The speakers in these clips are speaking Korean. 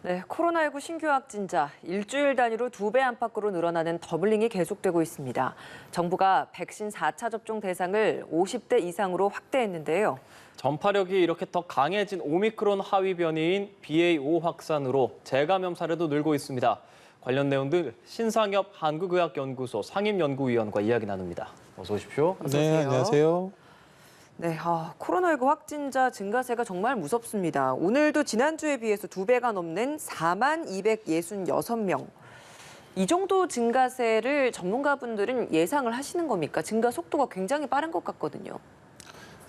네, 코로나19 신규 확진자 일주일 단위로 2배 안팎으로 늘어나는 더블링이 계속되고 있습니다. 정부가 백신 4차 접종 대상을 50대 이상으로 확대했는데요. 전파력이 이렇게 더 강해진 오미크론 하위 변이인 BA.5 확산으로 재감염 사례도 늘고 있습니다. 관련 내용들 신상엽 한국의학연구소 상임연구위원과 이야기 나눕니다. 어서 오십시오. 어서오세요. 네, 안녕하세요. 네, 코로나19 확진자 증가세가 정말 무섭습니다. 오늘도 지난주에 비해서 2배가 넘는 4만 266명. 이 정도 증가세를 전문가분들은 예상을 하시는 겁니까? 증가 속도가 굉장히 빠른 것 같거든요.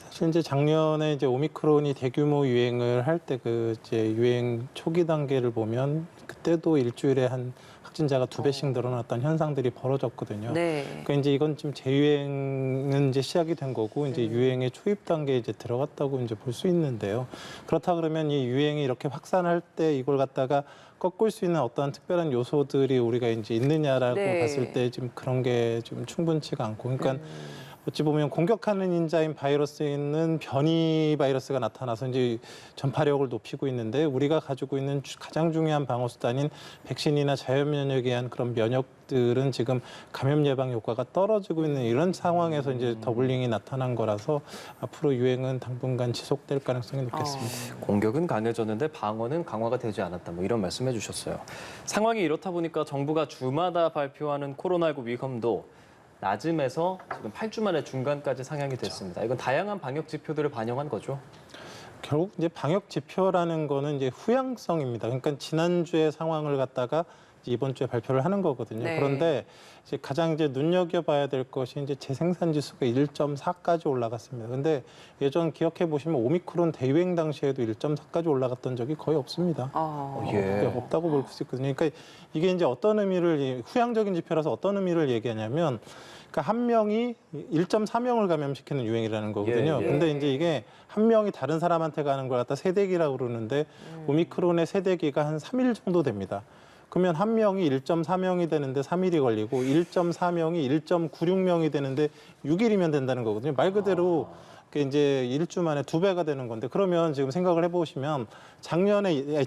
사실 이제 작년에 이제 오미크론이 대규모 유행을 할 때 그 이제 유행 초기 단계를 보면 그때도 일주일에 한 확진자가 2배씩 늘어났던 현상들이 벌어졌거든요. 네. 그러니까 이제 이건 지금 재유행은 이제 시작이 된 거고 이제 유행의 초입 단계에 이제 들어갔다고 이제 볼 수 있는데요. 그렇다 그러면 이 유행이 이렇게 확산할 때 이걸 갖다가 꺾을 수 있는 어떠한 특별한 요소들이 우리가 이제 있느냐라고 네. 봤을 때 지금 그런 게 좀 충분치가 않고 그러니까 어찌 보면 공격하는 인자인 바이러스에는 변이 바이러스가 나타나서 이제 전파력을 높이고 있는데 우리가 가지고 있는 가장 중요한 방어 수단인 백신이나 자연 면역에 의한 그런 면역들은 지금 감염 예방 효과가 떨어지고 있는 이런 상황에서 이제 더블링이 나타난 거라서 앞으로 유행은 당분간 지속될 가능성이 높겠습니다. 공격은 강해졌는데 방어는 강화가 되지 않았다. 뭐 이런 말씀해 주셨어요. 상황이 이렇다 보니까 정부가 주마다 발표하는 코로나19 위험도 낮음에서 지금 8주 만에 중간까지 상향이 됐습니다. 이건 다양한 방역 지표들을 반영한 거죠. 결국 이제 방역 지표라는 거는 이제 후향성입니다. 그러니까 지난주의 상황을 갖다가 이번 주에 발표를 하는 거거든요. 네. 그런데 이제 가장 이제 눈여겨봐야 될 것이 이제 재생산 지수가 1.4까지 올라갔습니다. 근데 예전 기억해 보시면 오미크론 대유행 당시에도 1.4까지 올라갔던 적이 거의 없습니다. 예. 없다고 볼 수 있거든요. 그러니까 이게 이제 어떤 의미를 후향적인 지표라서 어떤 의미를 얘기하냐면 그러니까 한 명이 1.4명을 감염시키는 유행이라는 거거든요. 예, 예. 근데 이제 이게 한 명이 다른 사람한테 가는 걸 갖다 세대기라고 그러는데 오미크론의 세대기가 한 3일 정도 됩니다. 그러면 한 명이 1.4명이 되는데 3일이 걸리고 1.4명이 1.96명이 되는데 6일이면 된다는 거거든요. 말 그대로 이제 일주 만에 2배가 되는 건데 그러면 지금 생각을 해보시면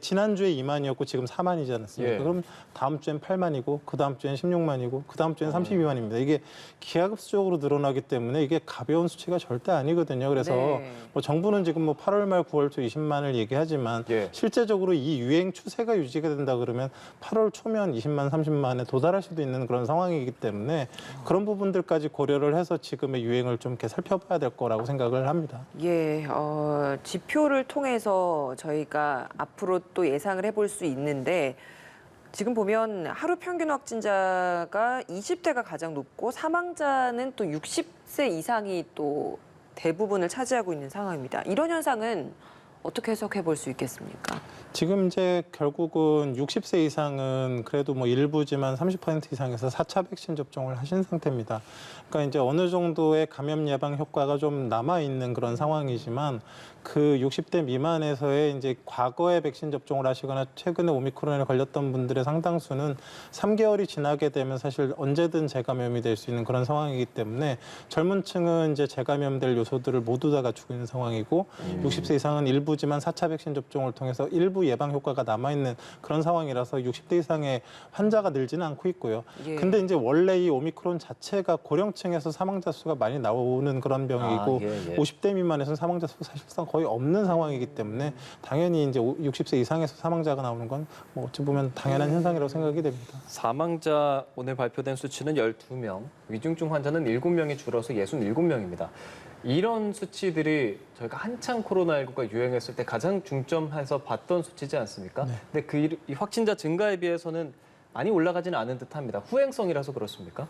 지난주에 2만이었고 지금 4만이지 않았습니까? 예. 그럼 다음 주엔 8만이고 그 다음 주엔 16만이고 그 다음 주엔 32만입니다. 이게 기하급수적으로 늘어나기 때문에 이게 가벼운 수치가 절대 아니거든요. 그래서 네. 뭐 정부는 지금 뭐 8월 말 9월 초 20만을 얘기하지만 예. 실제적으로 이 유행 추세가 유지가 된다 그러면 8월 초면 20만, 30만에 도달할 수도 있는 그런 상황이기 때문에 그런 부분들까지 고려를 해서 지금의 유행을 좀 이렇게 살펴봐야 될 거라고 생각을 합니다. 예, 지표를 통해서 저희가 앞으로 또 예상을 해볼 수 있는데 지금 보면 하루 평균 확진자가 20대가 가장 높고 사망자는 또 60세 이상이 또 대부분을 차지하고 있는 상황입니다. 이런 현상은 어떻게 해석해 볼 수 있겠습니까? 지금 이제 결국은 60세 이상은 그래도 뭐 일부지만 30% 이상에서 4차 백신 접종을 하신 상태입니다. 그러니까 이제 어느 정도의 감염 예방 효과가 좀 남아 있는 그런 상황이지만 그 60대 미만에서의 이제 과거에 백신 접종을 하시거나 최근에 오미크론에 걸렸던 분들의 상당수는 3개월이 지나게 되면 사실 언제든 재감염이 될 수 있는 그런 상황이기 때문에 젊은 층은 이제 재감염될 요소들을 모두 다 갖추고 있는 상황이고 60세 이상은 일부지만 4차 백신 접종을 통해서 일부 예방 효과가 남아있는 그런 상황이라서 60대 이상의 환자가 늘지는 않고 있고요. 예. 근데 이제 원래 이 오미크론 자체가 고령층에서 사망자 수가 많이 나오는 그런 병이고 50대 미만에서는 사망자 수가 사실상 거의 없는 상황이기 때문에 당연히 이제 60세 이상에서 사망자가 나오는 건 뭐 어찌 보면 당연한 현상이라고 생각이 됩니다. 사망자 오늘 발표된 수치는 12명, 위중증 환자는 7명이 줄어서 67명입니다. 이런 수치들이 저희가 한창 코로나19가 유행했을 때 가장 중점해서 봤던 수치지 않습니까? 네. 근데 이 확진자 증가에 비해서는 많이 올라가지는 않은 듯합니다. 후행성이라서 그렇습니까?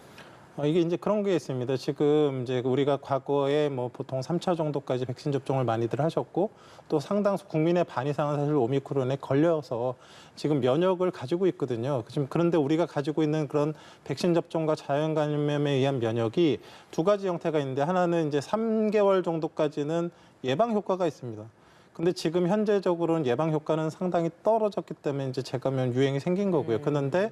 이게 이제 그런 게 있습니다. 지금 이제 우리가 과거에 뭐 보통 3차 정도까지 백신 접종을 많이들 하셨고 또 상당수 국민의 반 이상은 사실 오미크론에 걸려서 지금 면역을 가지고 있거든요. 지금 그런데 우리가 가지고 있는 그런 백신 접종과 자연 감염에 의한 면역이 두 가지 형태가 있는데 하나는 이제 3개월 정도까지는 예방 효과가 있습니다. 근데 지금 현재적으로는 예방 효과는 상당히 떨어졌기 때문에 이제 재감염 유행이 생긴 거고요. 그런데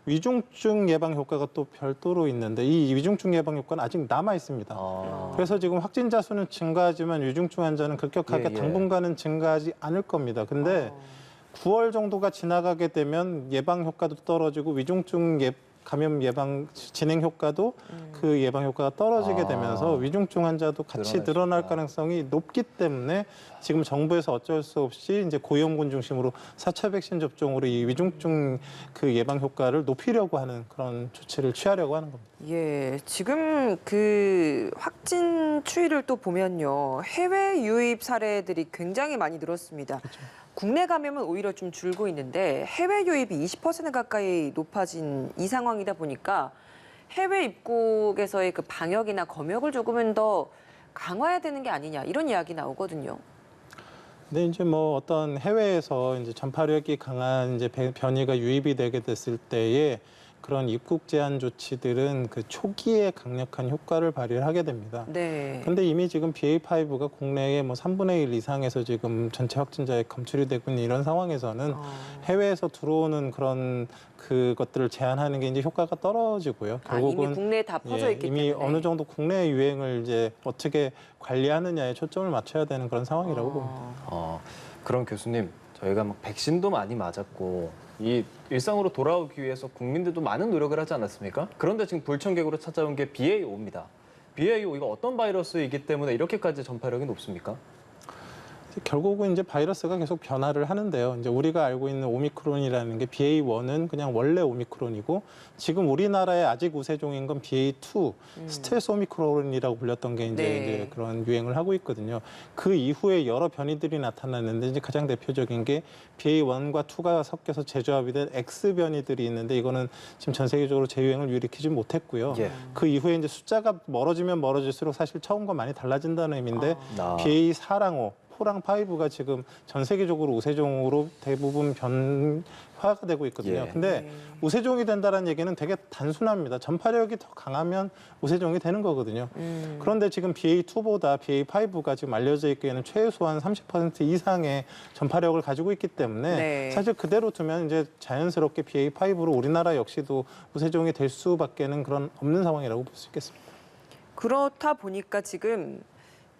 위중증 예방 효과가 또 별도로 있는데 이 위중증 예방 효과는 아직 남아 있습니다. 그래서 지금 확진자 수는 증가하지만 위중증 환자는 급격하게 예. 당분간은 증가하지 않을 겁니다. 근데 9월 정도가 지나가게 되면 예방 효과도 떨어지고 위중증 감염 예방 진행 효과도 그 예방 효과가 떨어지게 되면서 위중증 환자도 같이 늘어날 수 늘어날 있다. 가능성이 높기 때문에 지금 정부에서 어쩔 수 없이 이제 고위험군 중심으로 4차 백신 접종으로 이 위중증 그 예방 효과를 높이려고 하는 그런 조치를 취하려고 하는 겁니다. 예, 지금 그 확진 추이를 또 보면요. 해외 유입 사례들이 굉장히 많이 늘었습니다. 국내 감염은 오히려 좀 줄고 있는데 해외 유입이 20% 가까이 높아진 이 상황이다 보니까 해외 입국에서의 그 방역이나 검역을 조금은 더 강화해야 되는 게 아니냐 이런 이야기 나오거든요. 근데 이제 뭐 어떤 해외에서 이제 전파력이 강한 이제 변이가 유입이 되게 됐을 때에 그런 입국 제한 조치들은 그 초기에 강력한 효과를 발휘를 하게 됩니다. 네. 근데 이미 지금 BA.5가 국내에 뭐 3분의 1 이상에서 지금 전체 확진자에 검출이 되고 있는 이런 상황에서는 해외에서 들어오는 그런 그것들을 제한하는 게 이제 효과가 떨어지고요. 결국은 이미 국내에 다 퍼져 있기 이미 때문에. 어느 정도 국내 유행을 이제 어떻게 관리하느냐에 초점을 맞춰야 되는 그런 상황이라고 봅니다. 그럼 교수님, 저희가 막 백신도 많이 맞았고 이 일상으로 돌아오기 위해서 국민들도 많은 노력을 하지 않았습니까? 그런데 지금 불청객으로 찾아온 게 BA.5입니다. BA.5 이거 어떤 바이러스이기 때문에 이렇게까지 전파력이 높습니까? 결국은 이제 바이러스가 계속 변화를 하는데요. 이제 우리가 알고 있는 오미크론이라는 게 BA.1은 그냥 원래 오미크론이고 지금 우리나라에 아직 우세종인 건 BA.2 스텔스 오미크론이라고 불렸던 게 이제 그런 유행을 하고 있거든요. 그 이후에 여러 변이들이 나타났는데 이제 가장 대표적인 게 BA.1과 2가 섞여서 재조합이 된 X 변이들이 있는데 이거는 지금 전 세계적으로 재유행을 일으키지 못했고요. 예. 그 이후에 이제 숫자가 멀어지면 멀어질수록 사실 처음과 많이 달라진다는 의미인데 아. BA4랑 5 4랑 5가 지금 전 세계적으로 우세종으로 대부분 변화가 되고 있거든요. 예. 근데 우세종이 된다는 얘기는 되게 단순합니다. 전파력이 더 강하면 우세종이 되는 거거든요. 그런데 지금 BA2보다 BA5가 지금 알려져 있기에는 최소한 30% 이상의 전파력을 가지고 있기 때문에 네. 사실 그대로 두면 이제 자연스럽게 BA5로 우리나라 역시도 우세종이 될 수밖에는 그런 없는 상황이라고 볼 수 있겠습니다. 그렇다 보니까 지금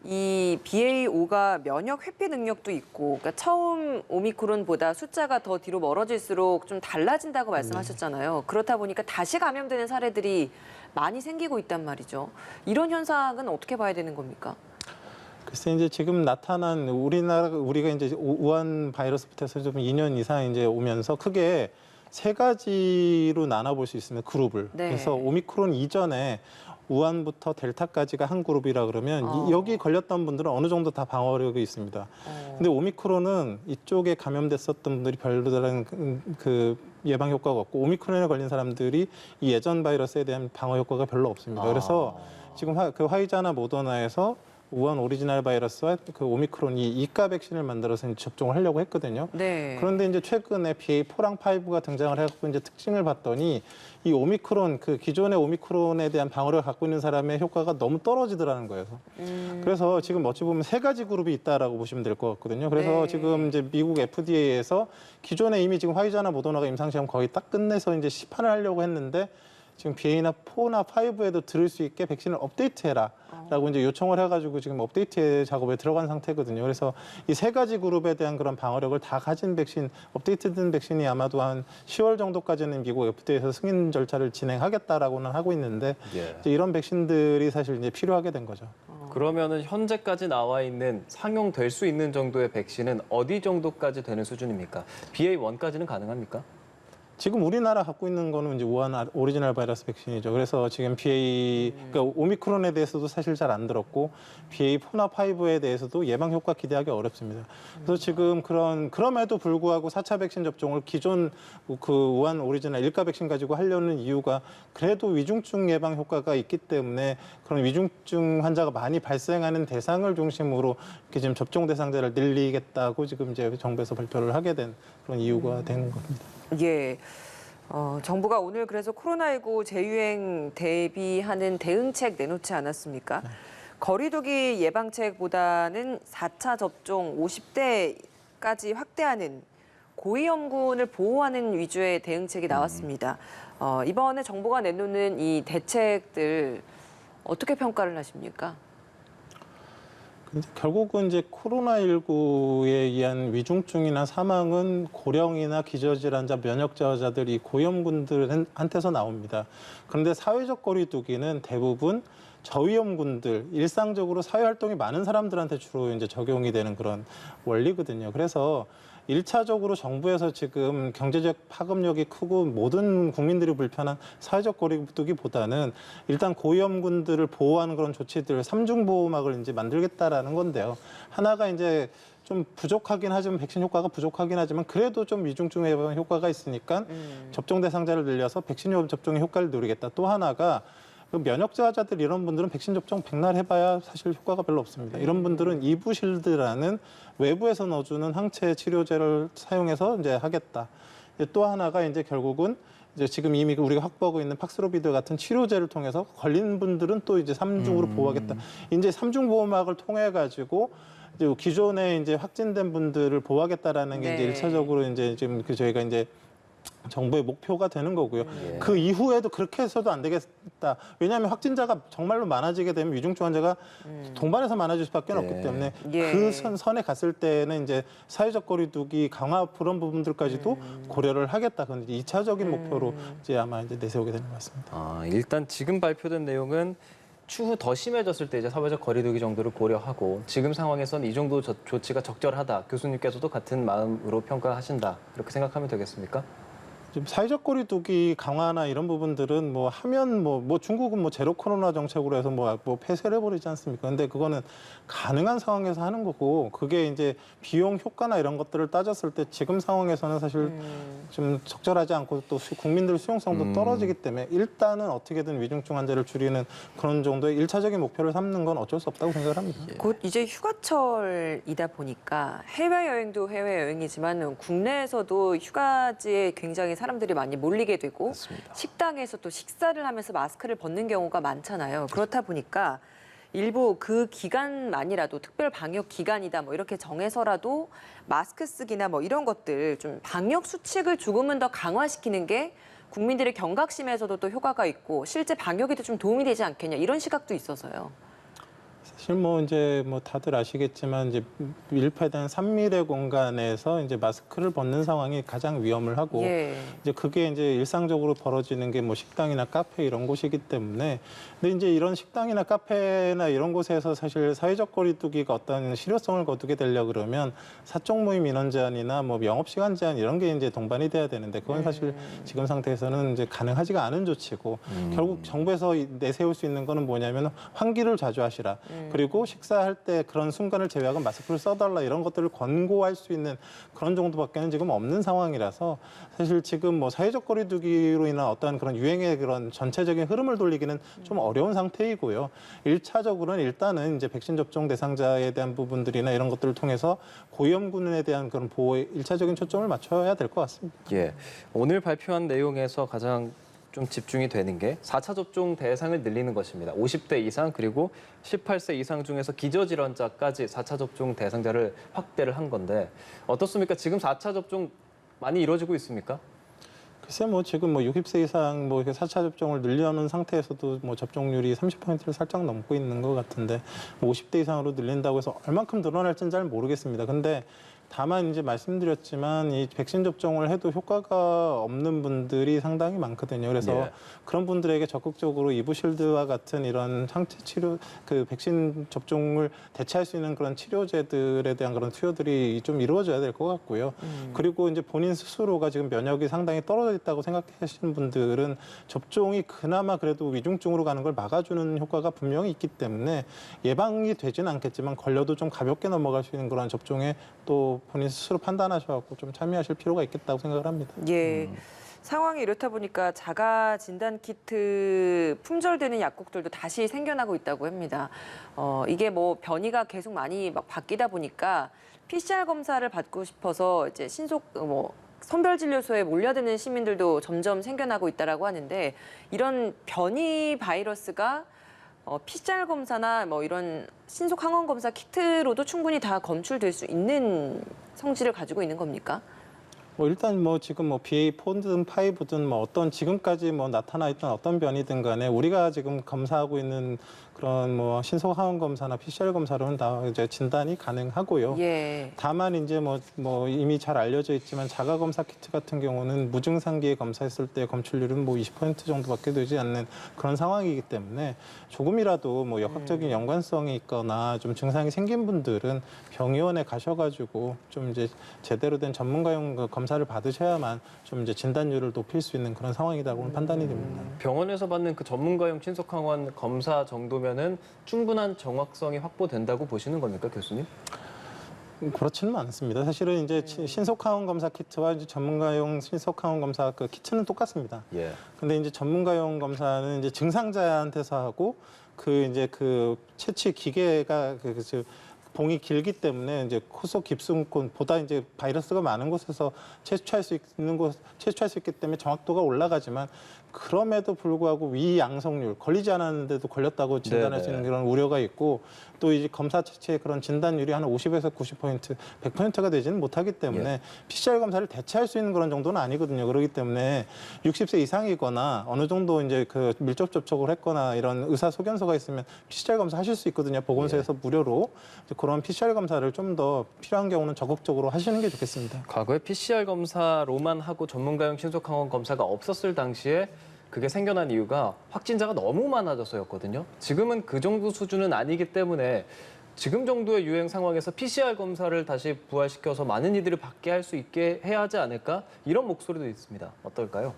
이 BA.5가 면역 회피 능력도 있고, 그러니까 처음 오미크론보다 숫자가 더 뒤로 멀어질수록 좀 달라진다고 말씀하셨잖아요. 그렇다 보니까 다시 감염되는 사례들이 많이 생기고 있단 말이죠. 이런 현상은 어떻게 봐야 되는 겁니까? 글쎄 이제 지금 나타난 우리가 이제 우한 바이러스부터 해서 좀 2년 이상 이제 오면서 크게 세 가지로 나눠볼 수 있습니다. 그룹을. 네. 그래서 오미크론 이전에 우한부터 델타까지가 한 그룹이라 그러면 여기 걸렸던 분들은 어느 정도 다 방어력이 있습니다. 근데 오미크론은 이쪽에 감염됐었던 분들이 별다른 그 예방 효과가 없고 오미크론에 걸린 사람들이 이 예전 바이러스에 대한 방어 효과가 별로 없습니다. 그래서 지금 그 화이자나 모더나에서 우한 오리지널 바이러스와 그 오미크론 이 이가 백신을 만들어서 이제 접종을 하려고 했거든요. 네. 그런데 이제 최근에 BA4랑 5가 등장을 해갖고 이제 특징을 봤더니 이 오미크론 그 기존의 오미크론에 대한 방어력을 갖고 있는 사람의 효과가 너무 떨어지더라는 거예요. 그래서 지금 어찌 보면 세 가지 그룹이 있다라고 보시면 될 것 같거든요. 그래서 네. 지금 이제 미국 FDA에서 기존에 이미 지금 화이자나 모더나가 임상시험 거의 딱 끝내서 이제 시판을 하려고 했는데 지금 BA.4나 5에도 들을 수 있게 백신을 업데이트해라라고 이제 요청을 해가지고 지금 업데이트 작업에 들어간 상태거든요. 그래서 이 세 가지 그룹에 대한 그런 방어력을 다 가진 백신, 업데이트된 백신이 아마도 한 10월 정도까지는 미국 FDA에서 승인 절차를 진행하겠다라고는 하고 있는데 예. 이제 이런 백신들이 사실 이제 필요하게 된 거죠. 그러면은 현재까지 나와 있는 상용될 수 있는 정도의 백신은 어디 정도까지 되는 수준입니까? BA.1까지는 가능합니까? 지금 우리나라 갖고 있는 거는 이제 우한 오리지널 바이러스 백신이죠. 그래서 지금 그러니까 오미크론에 대해서도 사실 잘 안 들었고 BA4나 5에 대해서도 예방 효과 기대하기 어렵습니다. 그래서 지금 그럼에도 불구하고 4차 백신 접종을 기존 그 우한 오리지널 일가 백신 가지고 하려는 이유가 그래도 위중증 예방 효과가 있기 때문에 그런 위중증 환자가 많이 발생하는 대상을 중심으로 이렇게 지금 접종 대상자를 늘리겠다고 지금 이제 정부에서 발표를 하게 된 그런 이유가 된 겁니다. 예. 정부가 오늘 그래서 코로나19 재유행 대비하는 대응책 내놓지 않았습니까? 거리두기 예방책보다는 4차 접종 50대까지 확대하는 고위험군을 보호하는 위주의 대응책이 나왔습니다. 이번에 정부가 내놓는 이 대책들 어떻게 평가를 하십니까? 근데 결국은 이제 코로나19에 의한 위중증이나 사망은 고령이나 기저질환자, 면역 저하자들이 고위험군들한테서 나옵니다. 그런데 사회적 거리두기는 대부분 저위험군들, 일상적으로 사회활동이 많은 사람들한테 주로 이제 적용이 되는 그런 원리거든요. 그래서 1차적으로 정부에서 지금 경제적 파급력이 크고 모든 국민들이 불편한 사회적 거리두기보다는 일단 고위험군들을 보호하는 그런 조치들, 삼중 보호막을 이제 만들겠다라는 건데요. 하나가 이제 좀 부족하긴 하지만 백신 효과가 부족하긴 하지만 그래도 좀 위중증 예방 효과가 있으니까 접종 대상자를 늘려서 백신 접종의 효과를 누리겠다. 또 하나가 그 면역 저하자들 이런 분들은 백신 접종 백날 해봐야 사실 효과가 별로 없습니다. 이런 분들은 이부실드라는 외부에서 넣어주는 항체 치료제를 사용해서 이제 하겠다. 또 하나가 이제 결국은 이제 지금 이미 우리가 확보하고 있는 팍스로비드 같은 치료제를 통해서 걸린 분들은 또 이제 삼중으로 보호하겠다. 이제 삼중 보호막을 통해 가지고 이제 기존에 이제 확진된 분들을 보호하겠다라는 게 이제 일차적으로 이제 지금 그 저희가 이제 정부의 목표가 되는 거고요. 그 이후에도 그렇게 해서도 안 되겠다. 왜냐하면 확진자가 정말로 많아지게 되면 위중증 환자가 동반해서 많아질 수밖에 없기 때문에 그 선에 갔을 때는 이제 사회적 거리두기 강화 그런 부분들까지도 고려를 하겠다. 그런데 2차적인 목표로 이제 아마 이제 내세우게 되는 것 같습니다. 일단 지금 발표된 내용은 추후 더 심해졌을 때 이제 사회적 거리두기 정도를 고려하고 지금 상황에서는 이 정도 조치가 적절하다. 교수님께서도 같은 마음으로 평가하신다. 이렇게 생각하면 되겠습니까? 지금 사회적 거리두기 강화나 이런 부분들은 뭐 하면 뭐 중국은 뭐 제로 코로나 정책으로 해서 뭐 폐쇄를 해버리지 않습니까? 근데 그거는 가능한 상황에서 하는 거고 그게 이제 비용 효과나 이런 것들을 따졌을 때 지금 상황에서는 사실 좀 적절하지 않고 또 국민들 수용성도 떨어지기 때문에 일단은 어떻게든 위중증 환자를 줄이는 그런 정도의 1차적인 목표를 삼는 건 어쩔 수 없다고 생각을 합니다. 곧 이제 휴가철이다 보니까 해외여행도 해외여행이지만 국내에서도 휴가지에 굉장히 사람들이 많이 몰리게 되고 맞습니다. 식당에서 또 식사를 하면서 마스크를 벗는 경우가 많잖아요. 그렇다 보니까 일부 그 기간만이라도 특별 방역 기간이다 뭐 이렇게 정해서라도 마스크 쓰기나 뭐 이런 것들 좀 방역 수칙을 조금은 더 강화시키는 게 국민들의 경각심에서도 또 효과가 있고 실제 방역에도 좀 도움이 되지 않겠냐 이런 시각도 있어서요. 사실 뭐 이제 뭐 다들 아시겠지만 이제 밀폐된 3밀의 공간에서 이제 마스크를 벗는 상황이 가장 위험을 하고 이제 그게 이제 일상적으로 벌어지는 게 뭐 식당이나 카페 이런 곳이기 때문에 근데 이제 이런 식당이나 카페나 이런 곳에서 사실 사회적 거리두기가 어떤 실효성을 거두게 되려 그러면 사적 모임 인원 제한이나 뭐 영업 시간 제한 이런 게 이제 동반이 돼야 되는데 그건 사실 지금 상태에서는 이제 가능하지가 않은 조치고 결국 정부에서 내세울 수 있는 거는 뭐냐면 환기를 자주 하시라. 그리고 식사할 때 그런 순간을 제외하고 마스크를 써달라 이런 것들을 권고할 수 있는 그런 정도밖에는 지금 없는 상황이라서 사실 지금 뭐 사회적 거리두기로 인한 어떠한 그런 유행의 그런 전체적인 흐름을 돌리기는 좀 어려운 상태이고요. 1차적으로는 일단은 이제 백신 접종 대상자에 대한 부분들이나 이런 것들을 통해서 고위험군에 대한 그런 보호에 1차적인 초점을 맞춰야 될 것 같습니다. 오늘 발표한 내용에서 가장 좀 집중이 되는 게 4차 접종 대상을 늘리는 것입니다. 50대 이상 그리고 18세 이상 중에서 기저질환자까지 4차 접종 대상자를 확대를 한 건데 어떻습니까? 지금 4차 접종 많이 이루어지고 있습니까? 글쎄 뭐 지금 뭐 60세 이상 뭐 4차 접종을 늘려놓은 상태에서도 뭐 접종률이 30%를 살짝 넘고 있는 것 같은데 뭐 50대 이상으로 늘린다고 해서 얼만큼 늘어날지는 잘 모르겠습니다. 근데 다만 이제 말씀드렸지만 이 백신 접종을 해도 효과가 없는 분들이 상당히 많거든요. 그래서 그런 분들에게 적극적으로 이부실드와 같은 이런 상체 치료, 그 백신 접종을 대체할 수 있는 그런 치료제들에 대한 그런 투여들이 좀 이루어져야 될 것 같고요. 그리고 이제 본인 스스로가 지금 면역이 상당히 떨어져 있다고 생각하시는 분들은 접종이 그나마 그래도 위중증으로 가는 걸 막아주는 효과가 분명히 있기 때문에 예방이 되지는 않겠지만 걸려도 좀 가볍게 넘어갈 수 있는 그런 접종에 또 본인 스스로 판단하셔서 좀 참여하실 필요가 있겠다고 생각을 합니다. 상황이 이렇다 보니까 자가 진단 키트 품절되는 약국들도 다시 생겨나고 있다고 합니다. 이게 뭐 변이가 계속 많이 막 바뀌다 보니까 PCR 검사를 받고 싶어서 이제 신속 뭐 선별진료소에 몰려드는 시민들도 점점 생겨나고 있다라고 하는데 이런 변이 바이러스가 PCR 검사나 뭐 이런 신속 항원 검사 키트로도 충분히 다 검출될 수 있는 성질을 가지고 있는 겁니까? 뭐 일단 뭐 지금 뭐 BA4든 5든 뭐 어떤 지금까지 뭐 나타나 있던 어떤 변이든 간에 우리가 지금 검사하고 있는 그런 뭐 신속 항원 검사나 PCR 검사로는 다 이제 진단이 가능하고요. 예. 다만 이제 뭐 이미 잘 알려져 있지만 자가 검사 키트 같은 경우는 무증상기에 검사했을 때 검출률은 뭐 20% 정도밖에 되지 않는 그런 상황이기 때문에 조금이라도 뭐 역학적인 연관성이 있거나 좀 증상이 생긴 분들은 병의원에 가셔가지고 좀 이제 제대로 된 전문가용 그 검사를 받으셔야만 좀 이제 진단율을 높일 수 있는 그런 상황이라고 판단이 됩니다. 병원에서 받는 그 전문가용 신속항원 검사 정도면은 충분한 정확성이 확보된다고 보시는 겁니까, 교수님? 그렇지는 않습니다. 사실은 이제 신속항원 검사 키트와 이제 전문가용 신속항원 검사 그 키트는 똑같습니다. 예. 근데 이제 전문가용 검사는 이제 증상자한테서 하고 그 이제 그 채취 기계가 봉이 길기 때문에 이제 코 속 깊숙곳보다 이제 바이러스가 많은 곳에서 채취할 수 있기 때문에 정확도가 올라가지만 그럼에도 불구하고 위양성률 걸리지 않았는데도 걸렸다고 진단할 수 있는 그런 우려가 있고 또 이제 검사 채취의 그런 진단율이 한 50에서 90%, 100%가 되지는 못하기 때문에 PCR 검사를 대체할 수 있는 그런 정도는 아니거든요. 그렇기 때문에 60세 이상이거나 어느 정도 이제 그 밀접 접촉을 했거나 이런 의사 소견서가 있으면 PCR 검사 하실 수 있거든요. 보건소에서 무료로 그런 PCR 검사를 좀 더 필요한 경우는 적극적으로 하시는 게 좋겠습니다. 과거에 PCR 검사로만 하고 전문가용 신속항원 검사가 없었을 당시에 그게 생겨난 이유가 확진자가 너무 많아져서였거든요. 지금은 그 정도 수준은 아니기 때문에 지금 정도의 유행 상황에서 PCR 검사를 다시 부활시켜서 많은 이들이 받게 할 수 있게 해야 하지 않을까? 이런 목소리도 있습니다. 어떨까요?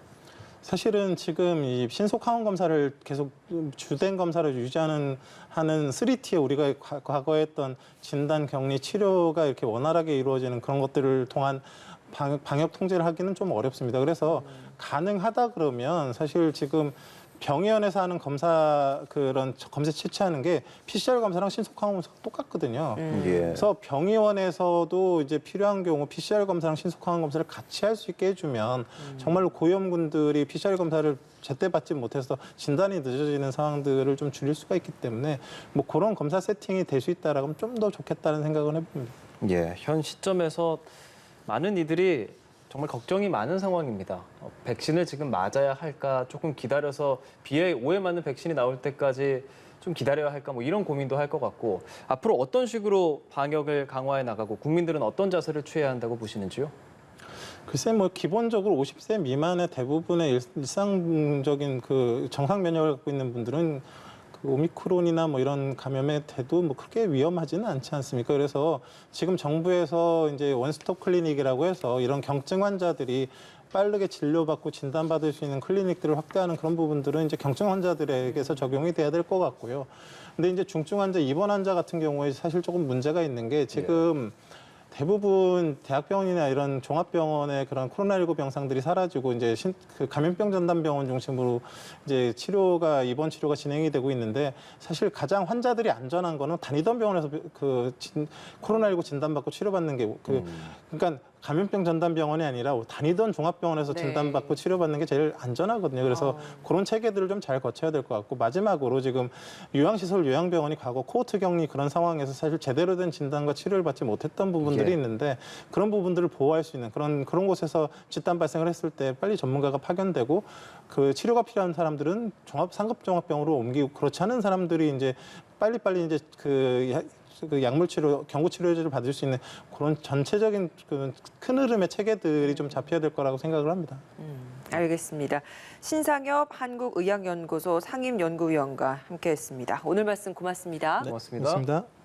사실은 지금 이 신속항원 검사를 계속 주된 검사를 유지하는 3T에 우리가 과거에 했던 진단, 격리, 치료가 이렇게 원활하게 이루어지는 그런 것들을 통한 방역 통제를 하기는 좀 어렵습니다. 그래서 가능하다 그러면 사실 지금 병의원에서 하는 그런 검사 채취하는 게 PCR 검사랑 신속항원 검사가 똑같거든요. 그래서 병의원에서도 이제 필요한 경우 PCR 검사랑 신속항원 검사를 같이 할 수 있게 해주면 정말로 고위험군들이 PCR 검사를 제때 받지 못해서 진단이 늦어지는 상황들을 좀 줄일 수가 있기 때문에 뭐 그런 검사 세팅이 될 수 있다라면 좀 더 좋겠다는 생각을 해봅니다. 예, 현 시점에서 많은 이들이 정말 걱정이 많은 상황입니다. 백신을 지금 맞아야 할까, 조금 기다려서 비에 오해 맞는 백신이 나올 때까지 좀 기다려야 할까, 뭐 이런 고민도 할 것 같고 앞으로 어떤 식으로 방역을 강화해 나가고 국민들은 어떤 자세를 취해야 한다고 보시는지요? 글쎄 뭐 기본적으로 50세 미만의 대부분의 일상적인 그 정상 면역을 갖고 있는 분들은 그 오미크론이나 뭐 이런 감염에 대도 뭐 그렇게 위험하지는 않지 않습니까? 그래서 지금 정부에서 이제 원스톱 클리닉이라고 해서 이런 경증 환자들이 빠르게 진료받고 진단받을 수 있는 클리닉들을 확대하는 그런 부분들은 이제 경증 환자들에게서 적용이 돼야 될 것 같고요. 근데 이제 중증 환자, 입원 환자 같은 경우에 사실 조금 문제가 있는 게 지금 대부분 대학병원이나 이런 종합병원의 그런 코로나19 병상들이 사라지고 이제 그 감염병 전담병원 중심으로 이제 입원 치료가 진행이 되고 있는데 사실 가장 환자들이 안전한 거는 다니던 병원에서 코로나19 진단받고 치료받는 게 그러니까 감염병 전담병원이 아니라 다니던 종합병원에서 진단받고 치료받는 게 제일 안전하거든요. 그래서 그런 체계들을 좀 잘 거쳐야 될 것 같고 마지막으로 지금 요양시설, 요양병원이 과거 코호트 격리 그런 상황에서 사실 제대로 된 진단과 치료를 받지 못했던 부분들이 있는데 그런 부분들을 보호할 수 있는 그런 곳에서 집단 발생을 했을 때 빨리 전문가가 파견되고 그 치료가 필요한 사람들은 상급종합병으로 옮기고 그렇지 않은 사람들이 이제 빨리빨리 이제 그 약물 치료, 경구 치료제를 받을 수 있는 그런 전체적인 큰 흐름의 체계들이 좀 잡혀야 될 거라고 생각을 합니다. 알겠습니다. 신상엽 한국의학연구소 상임연구위원과 함께했습니다. 오늘 말씀 고맙습니다. 고맙습니다. 고맙습니다.